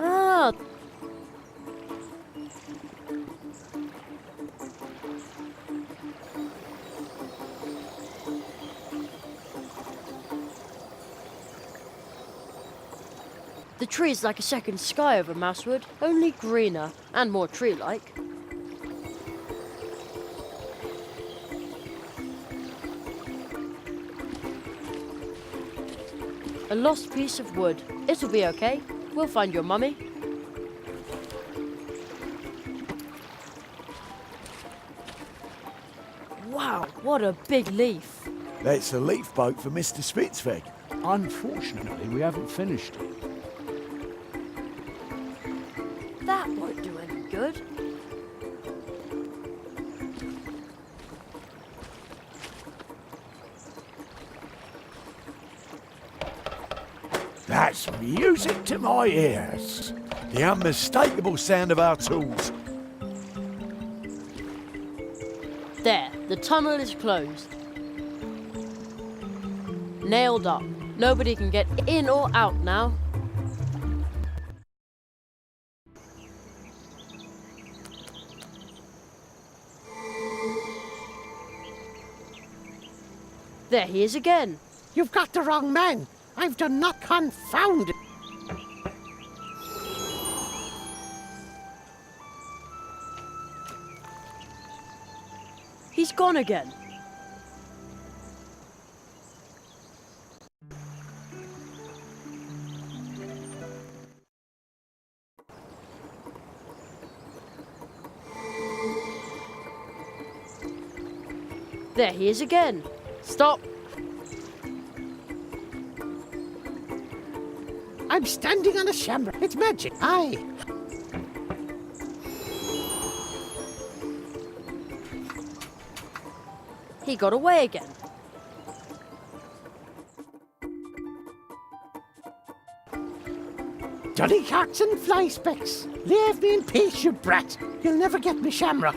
Ah. The tree's like a second sky over Mousewood, only greener and more tree-like. A lost piece of wood. It'll be okay. We'll find your mummy. Wow, what a big leaf. That's the leaf boat for Mr. Spitzweg. Unfortunately, we haven't finished it. That won't do any good. That's music to my ears. The unmistakable sound of our tools. There, the tunnel is closed. Nailed up. Nobody can get in or out now. There he is again. You've got the wrong man. I've done not confound it. He's gone again. There he is again. Stop. I'm standing on a shamrock. It's magic. Aye. He got away again. Duddycocks and fly specks. Leave me in peace, you brat. You'll never get me shamrock.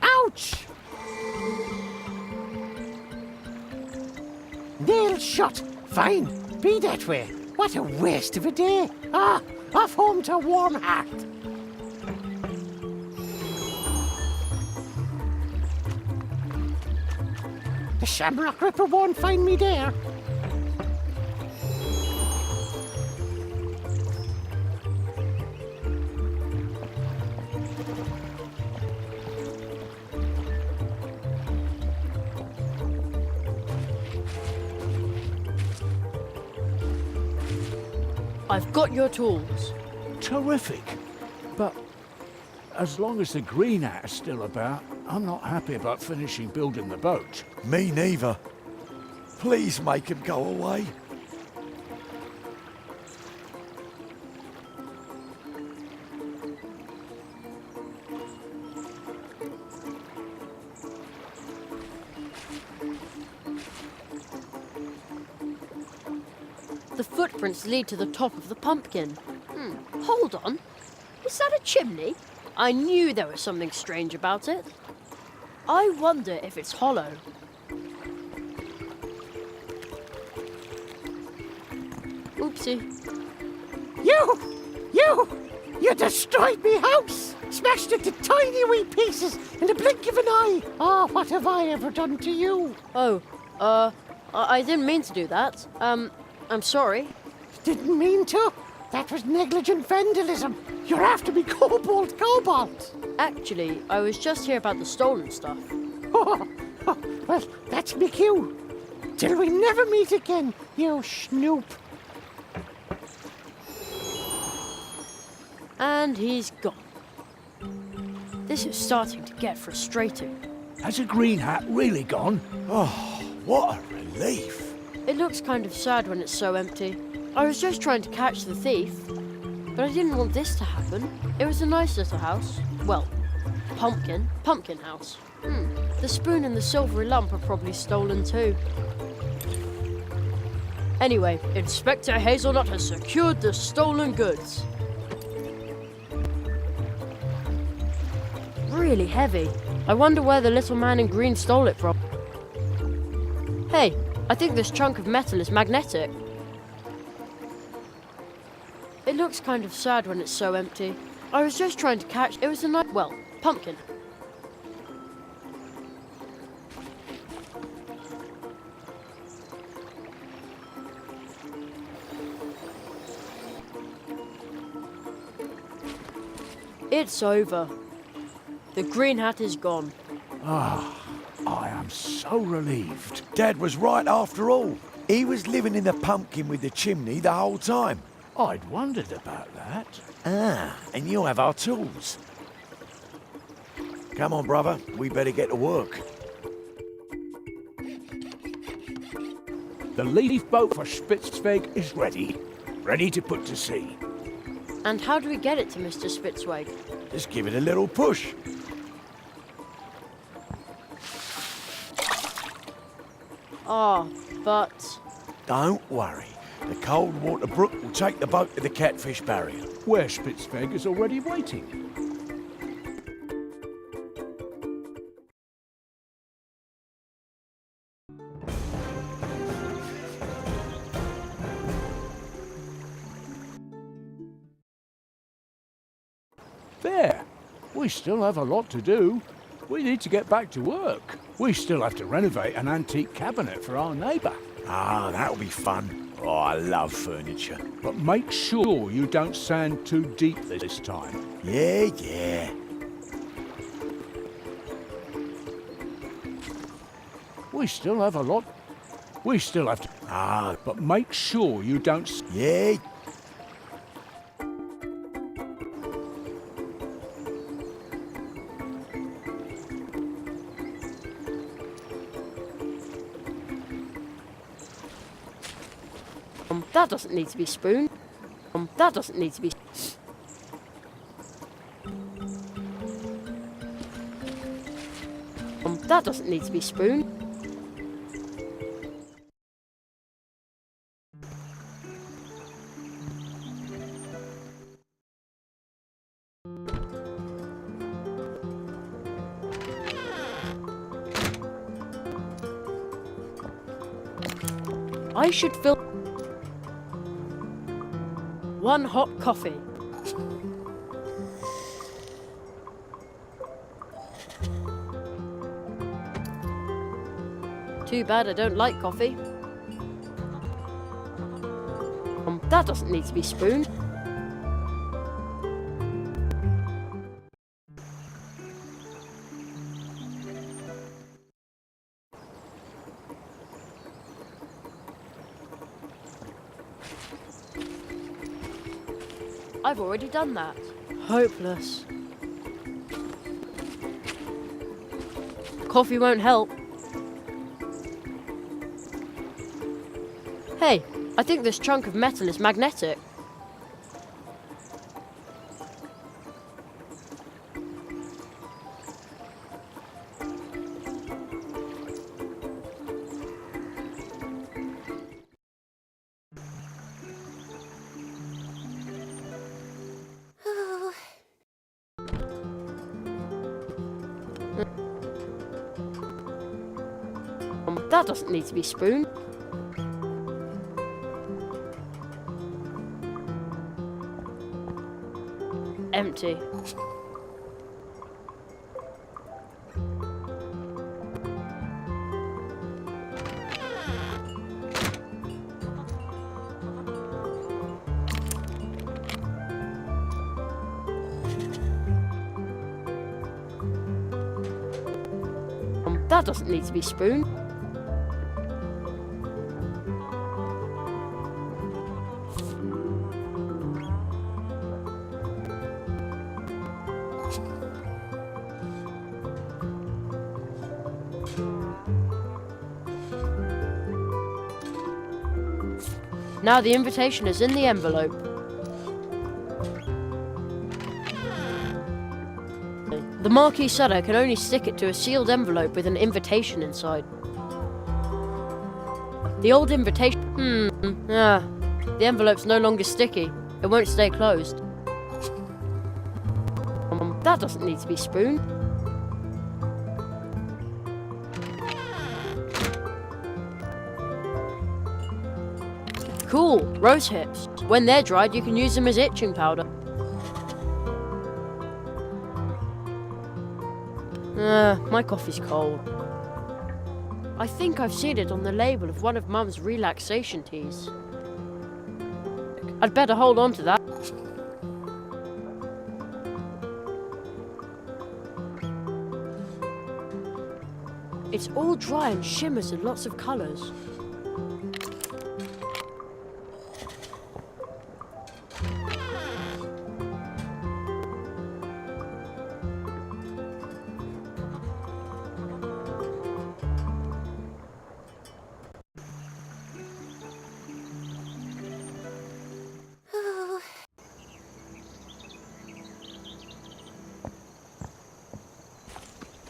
Ouch! Nail shut. Fine. Be that way. What a waste of a day. Ah, off home to warm heart. The Shamrock Ripper won't find me there. I've got your tools. Terrific. But as long as the Green Hat is still about, I'm not happy about finishing building the boat. Me neither. Please make him go away. The footprints lead to the top of the pumpkin. Hold on. Is that a chimney? I knew there was something strange about it. I wonder if it's hollow. Oopsie. You destroyed me house! Smashed it to tiny wee pieces in the blink of an eye! Oh, what have I ever done to you? Oh, I didn't mean to do that. I'm sorry. Didn't mean to. That was negligent vandalism. You're after me, Cobalt. Actually, I was just here about the stolen stuff. Oh, well, that's me cue. Till we never meet again, you snoop. And he's gone. This is starting to get frustrating. Has the Green Hat really gone? Oh, what a relief. It looks kind of sad when it's so empty. I was just trying to catch the thief, but I didn't want this to happen. It was a nice little house. Well, pumpkin house. The spoon and the silvery lump are probably stolen too. Anyway, Inspector Hazelnut has secured the stolen goods. really heavy. I wonder where the little man in green stole it from. Hey, I think this chunk of metal is magnetic. It looks kind of sad when it's so empty. I was just trying to catch... It was a nice... Well, pumpkin. It's over. The green hat is gone. I am so relieved. Dad was right after all. He was living in the pumpkin with the chimney the whole time. I'd wondered about that. Ah, and you have our tools. Come on, brother. We better get to work. The leaf boat for Spitzweg is ready. Ready to put to sea. And how do we get it to Mr. Spitzweg? Just give it a little push. Ah, but... Don't worry. The cold water brook will take the boat to the catfish barrier. Where Spitzweg is already waiting. There. We still have a lot to do. We need to get back to work. We still have to renovate an antique cabinet for our neighbour. Ah, that'll be fun. Oh, I love furniture. But make sure you don't sand too deep this time. Yeah. We still have a lot. We still have to... Ah, But make sure you don't... yeah. That doesn't need to be spooned. That doesn't need to be... That doesn't need to be spooned. I should fill... One hot coffee. Too bad I don't like coffee. That doesn't need to be spooned. I've already done that. Hopeless. Coffee won't help. Hey, I think this chunk of metal is magnetic. That doesn't need to be spooned. Empty. That doesn't need to be spooned. Now the invitation is in the envelope. The marquee setter can only stick it to a sealed envelope with an invitation inside. The old invitation... the envelope's no longer sticky. It won't stay closed. That doesn't need to be spooned. Cool, rose hips. When they're dried, you can use them as itching powder. My coffee's cold. I think I've seen it on the label of one of Mum's relaxation teas. I'd better hold on to that. It's all dry and shimmers in lots of colours.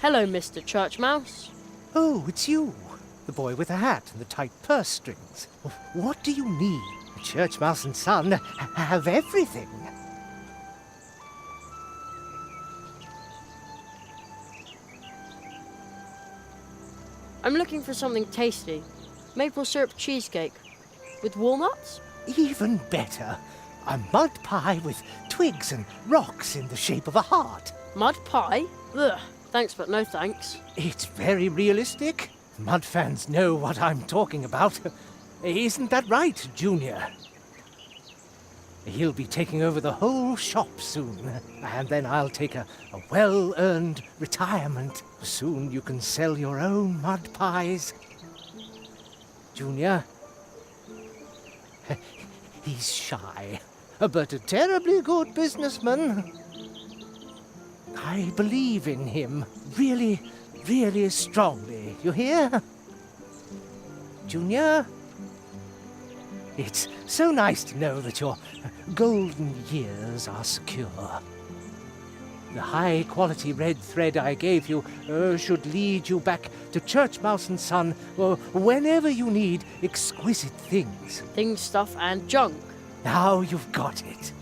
Hello, Mr. Church Mouse. Oh, it's you. The boy with the hat and the tight purse strings. What do you need? Church Mouse and Son have everything. I'm looking for something tasty. Maple syrup cheesecake. With walnuts? Even better. A mud pie with twigs and rocks in the shape of a heart. Mud pie? Ugh, thanks but no thanks. It's very realistic. Mud fans know what I'm talking about. Isn't that right, Junior? He'll be taking over the whole shop soon, and then I'll take a well-earned retirement. Soon you can sell your own mud pies. Junior? He's shy, but a terribly good businessman. I believe in him, really, really strongly. You hear? Junior? It's so nice to know that your golden years are secure. The high-quality red thread I gave you should lead you back to Church Mouse and Son whenever you need exquisite things. Things, stuff, and junk. Now you've got it.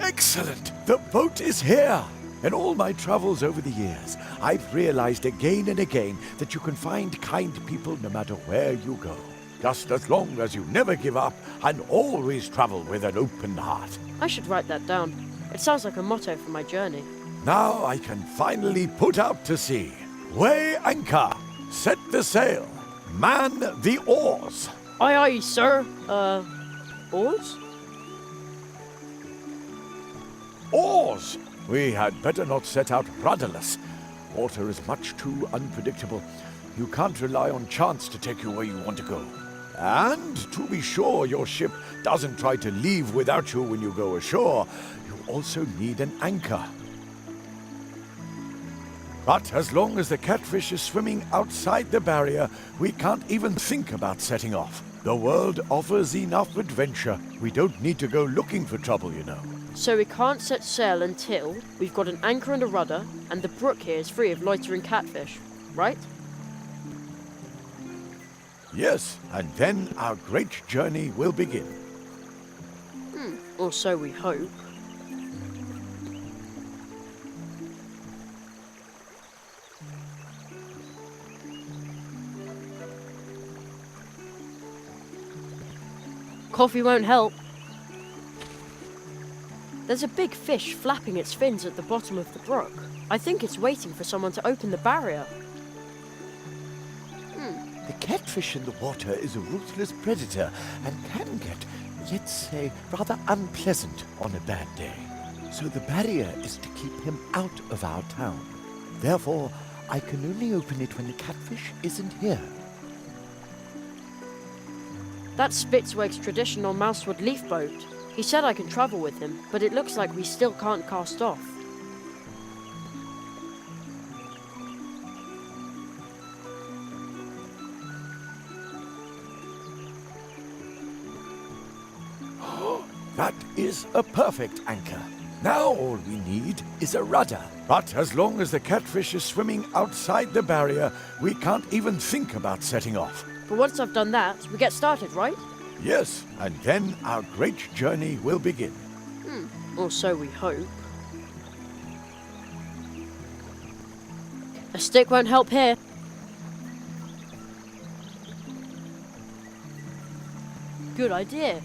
Excellent! The boat is here! In all my travels over the years, I've realized again and again that you can find kind people no matter where you go. Just as long as you never give up and always travel with an open heart. I should write that down. It sounds like a motto for my journey. Now I can finally put out to sea. Weigh anchor, set the sail, man the oars. Aye, aye, sir. Oars? Oars! We had better not set out rudderless. Water is much too unpredictable. You can't rely on chance to take you where you want to go. And to be sure your ship doesn't try to leave without you when you go ashore, you also need an anchor. But as long as the catfish is swimming outside the barrier, we can't even think about setting off. The world offers enough adventure. We don't need to go looking for trouble, you know. So we can't set sail until we've got an anchor and a rudder, and the brook here is free of loitering catfish, right? Yes, and then our great journey will begin. Or so we hope. Coffee won't help. There's a big fish flapping its fins at the bottom of the brook. I think it's waiting for someone to open the barrier. The catfish in the water is a ruthless predator and can get, let's say, rather unpleasant on a bad day. So the barrier is to keep him out of our town. Therefore, I can only open it when the catfish isn't here. That's Spitzweg's traditional mousewood leaf boat. He said I can travel with him, but it looks like we still can't cast off. That is a perfect anchor. Now all we need is a rudder. But as long as the catfish is swimming outside the barrier, we can't even think about setting off. But once I've done that, we get started, right? Yes, and then our great journey will begin. Or so we hope. A stick won't help here. Good idea.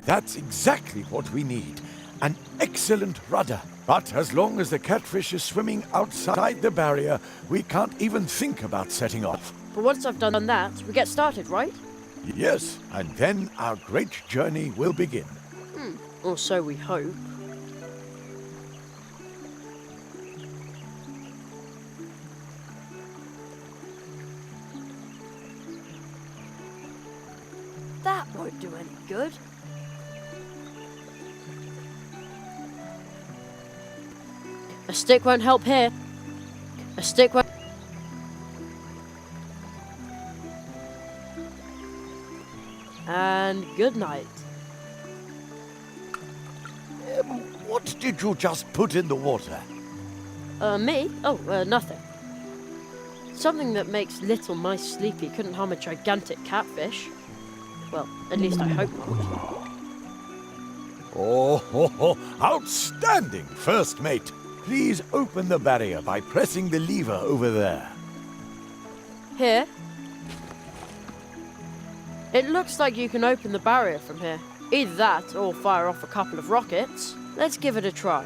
That's exactly what we need. An excellent rudder. But as long as the catfish is swimming outside the barrier, we can't even think about setting off. But once I've done that, we get started, right? Yes, and then our great journey will begin. Or so we hope. That won't do any good. A stick won't help here. A stick won't... And good night. What did you just put in the water? Me? Oh, nothing. Something that makes little mice sleepy couldn't harm a gigantic catfish. Well, at least I hope not. Oh, outstanding, first mate. Please open the barrier by pressing the lever over there. Here? It looks like you can open the barrier from here. Either that, or fire off a couple of rockets. Let's give it a try.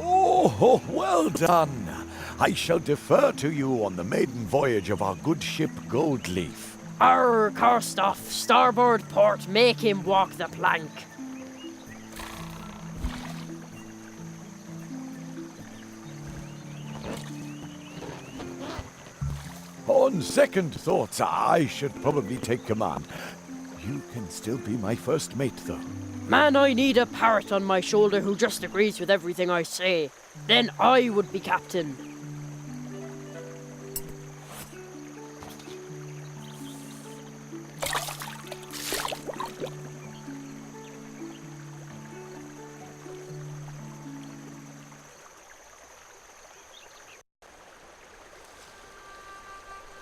Oh, well done. I shall defer to you on the maiden voyage of our good ship Goldleaf. Arr, Karstoff, starboard port, make him walk the plank. On second thoughts, I should probably take command. You can still be my first mate, though. Man, I need a parrot on my shoulder who just agrees with everything I say. Then I would be captain.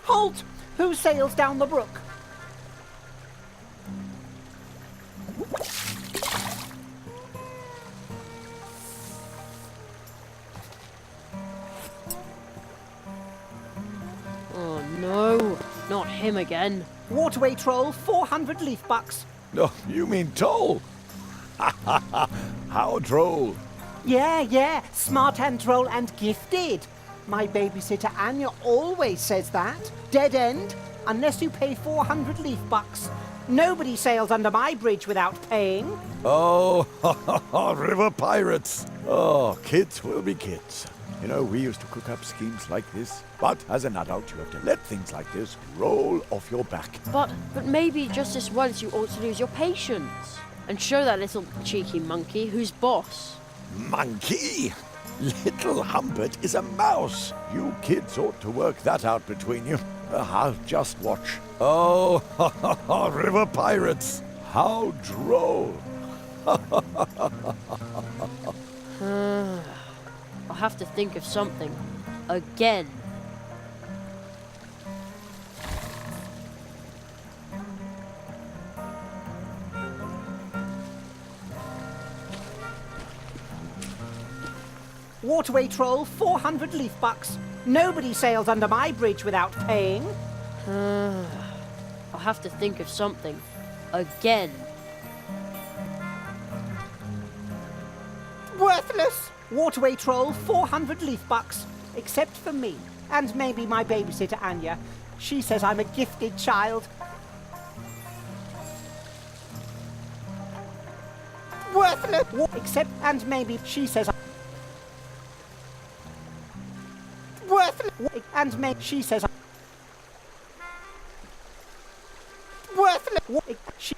Halt! Who sails down the brook? Oh no, not him again. Waterway Troll, 400 leaf bucks. No, you mean Toll? How droll. Yeah, smart and troll and gifted. My babysitter Anya always says that. Dead end, unless you pay 400 leaf bucks. Nobody sails under my bridge without paying. Oh, river pirates. Oh, kids will be kids. You know, we used to cook up schemes like this. But as an adult, you have to let things like this roll off your back. But maybe just this once you ought to lose your patience. And show that little cheeky monkey who's boss. Monkey? Little Humbert is a mouse. You kids ought to work that out between you. I'll just watch. Oh, river pirates. How droll. I'll have to think of something. Again. Waterway Troll, 400 leaf bucks. Nobody sails under my bridge without paying. I'll have to think of something. Again. Worthless! Waterway Troll, 400 leaf bucks. Except for me. And maybe my babysitter Anya. She says I'm a gifted child. Worthless! Except, and maybe she says worthless! And maybe she says worthless! She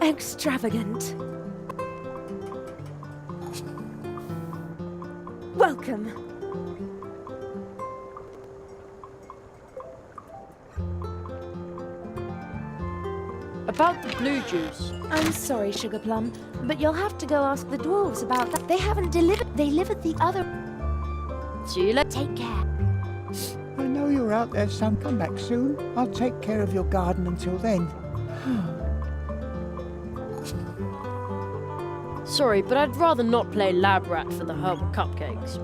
Extravagant. Welcome. About the blue juice. I'm sorry, Sugar Plum, but you'll have to go ask the dwarves about that. They haven't delivered. They live at the other. See you later. Take care. I know you're out there, son. Come back soon. I'll take care of your garden until then. Sorry, but I'd rather not play lab rat for the herbal cupcakes.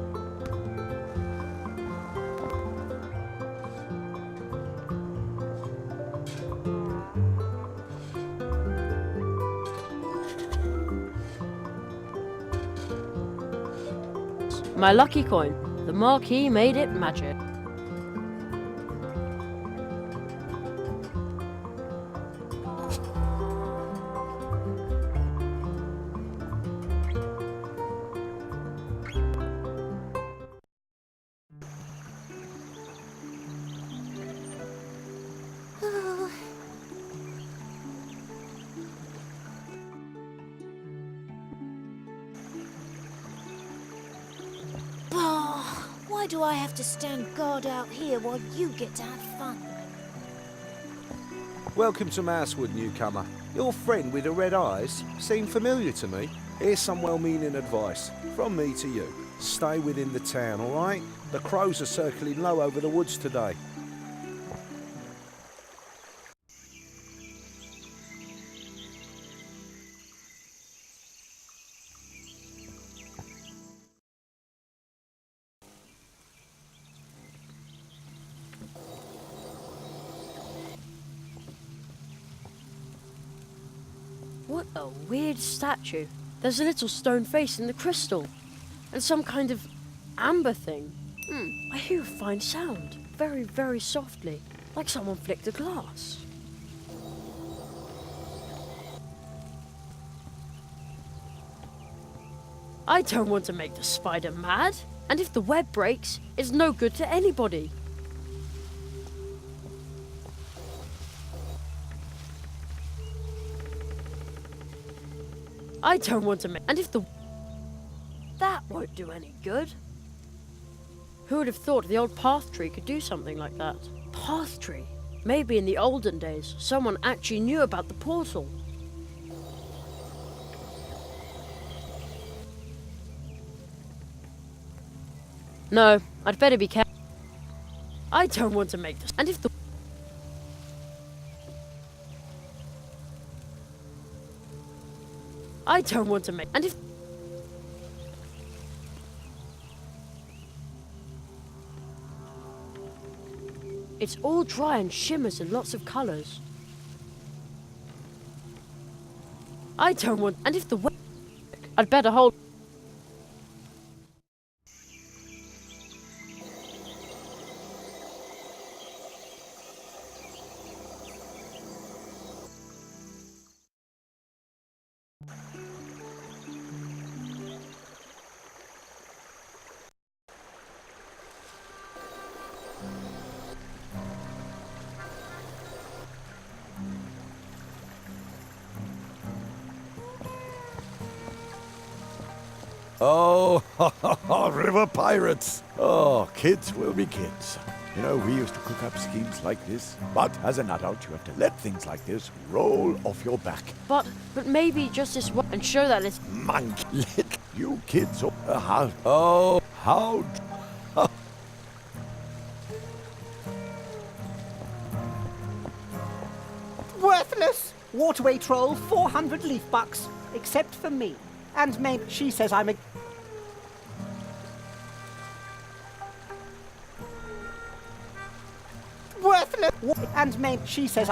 My lucky coin. The Marquis made it magic. Why do I have to stand guard out here while you get to have fun? Welcome to Mousewood, newcomer. Your friend with the red eyes seemed familiar to me. Here's some well-meaning advice from me to you. Stay within the town, all right? The crows are circling low over the woods today. What a weird statue. There's a little stone face in the crystal. And some kind of amber thing. I hear a fine sound. Very, very softly. Like someone flicked a glass. I don't want to make the spider mad. And if the web breaks, it's no good to anybody. I don't want to make... And if the... That won't do any good. Who would have thought the old path tree could do something like that? Path tree? Maybe in the olden days, someone actually knew about the portal. No, I'd better be careful. I don't want to make this... And if the... I don't want to make... And if... It's all dry and shimmers in lots of colours. I don't want... And if the... I'd better hold... Oh, river pirates. Oh, kids will be kids. You know, we used to cook up schemes like this. But as an adult, you have to let things like this roll off your back. But maybe just this one... And show that it's... Monkey, let you kids... how... Worthless! Waterway troll, 400 leaf bucks. Except for me. And maybe she says I'm a... Worthless! And maybe she says...